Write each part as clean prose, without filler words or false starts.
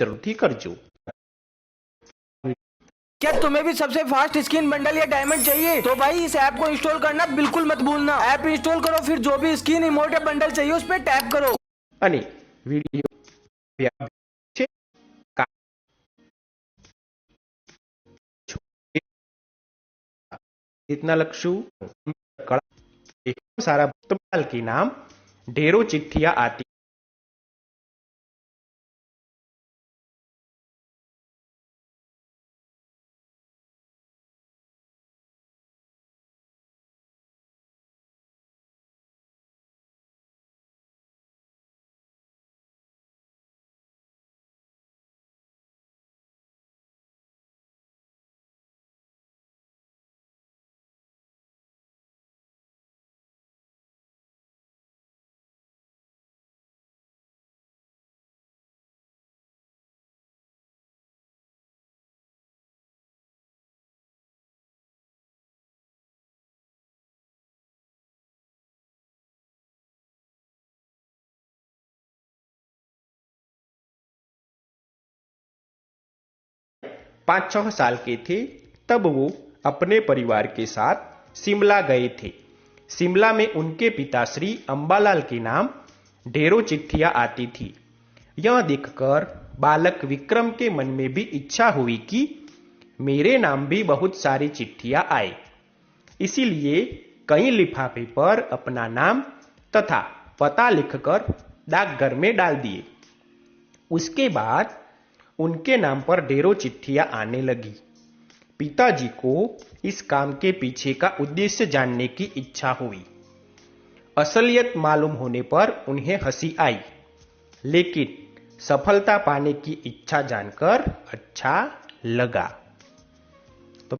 જરૂરથી કરજો। क्या तुम्हें भी सबसे फास्ट स्क्रीन बंडल या डायमंड चाहिए? तो भाई इस ऐप को इंस्टॉल करना बिल्कुल मत भूलना। ऐप इंस्टॉल करो, फिर जो भी स्क्रीन इमोट या बंडल चाहिए उस पर टैप करो। અને વિડીયો છે इतना लखशु सारा पुस्तकाल के नाम ढेरों चिट्ठियां आती। पाँच 6 साल के थे तब वो अपने परिवार के साथ शिमला गए थे। शिमला में उनके पिता श्री अंबालाल के नाम ढेरों चिट्ठियां आती थी। यह देखकर बालक विक्रम के मन में भी इच्छा हुई कि मेरे नाम भी बहुत सारी चिट्ठियां आए। इसीलिए कई लिफाफे पर अपना नाम तथा पता लिखकर डाकघर में डाल दिए। उसके बाद उनके नाम पर ढेरों चिट्ठियां आने लगी। पिताजी को इस काम के पीछे का उद्देश्य जानने की इच्छा हुई। असलियत मालूम होने पर उन्हें हंसी आई, लेकिन सफलता पाने की इच्छा जानकर अच्छा लगा। तो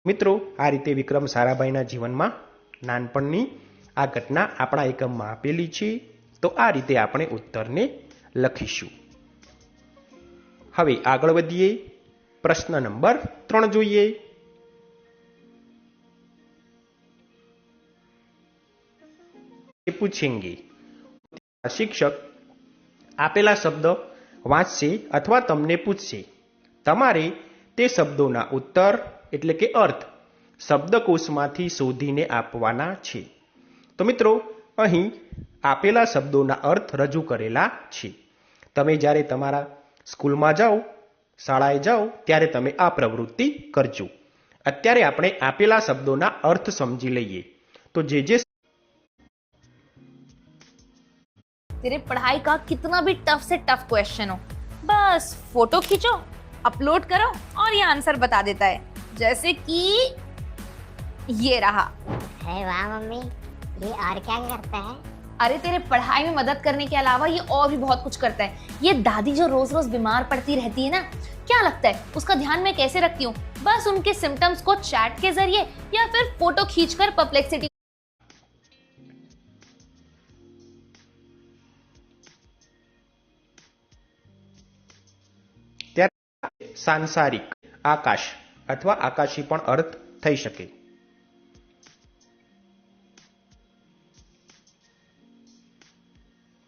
મિત્રો, આ રીતે વિક્રમ સારાભાઈના જીવનમાં નાનપણની આ ઘટના આપણા એકમમાં આપેલી છે। તો આ રીતે આપણે ઉત્તરને લખીશું। હવે આગળ વધીએ। પ્રશ્ન નંબર 3 જોઈએ। પૂછेंगे શિક્ષક આપેલા શબ્દ વાંચશે અથવા તમને પૂછશે। તમારે તે શબ્દોના ઉત્તર એટલે કે અર્થ શબ્દકોશમાંથી શોધીને આપવાના છે। તો મિત્રો, અહીં આપેલા શબ્દોના અર્થ રજૂ કરેલા છે। તમે જ્યારે તમારા સ્કૂલમાં જાઓ, શાળાએ જાઓ ત્યારે તમે આ પ્રવૃત્તિ કરજો। અત્યારે આપણે આપેલા શબ્દોના અર્થ સમજી લઈએ। તો જે तेरे पढ़ाई का कितना भी टफ से टफ क्वेश्चन हो, बस फोटो खींचो, अपलोड करो और ये आंसर बता देता है। जैसे कि ये रहा। अरे वाह मम्मी, ये और क्या करता है? अरे तेरे पढ़ाई में मदद करने के अलावा ये और भी बहुत कुछ करता है। ये दादी जो रोज रोज बीमार पड़ती रहती है ना, क्या लगता है उसका ध्यान मैं कैसे रखती हूँ? बस उनके सिम्टम्स को चैट के जरिए या फिर फोटो खींचकर परप्लेक्सिटी સાંસારિક, આકાશ અથવા આકાશી પણ અર્થ થઈ શકે.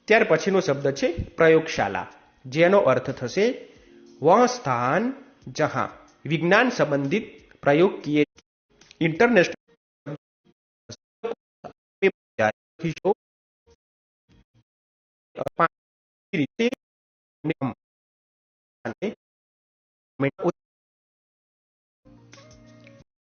ત્યાર પછીનો શબ્દ છે પ્રયોગશાલા, જેનો અર્થ થશે वह स्थान जहां विज्ञान संबंधित प्रयोग किए. इंटरनेशनल રીતે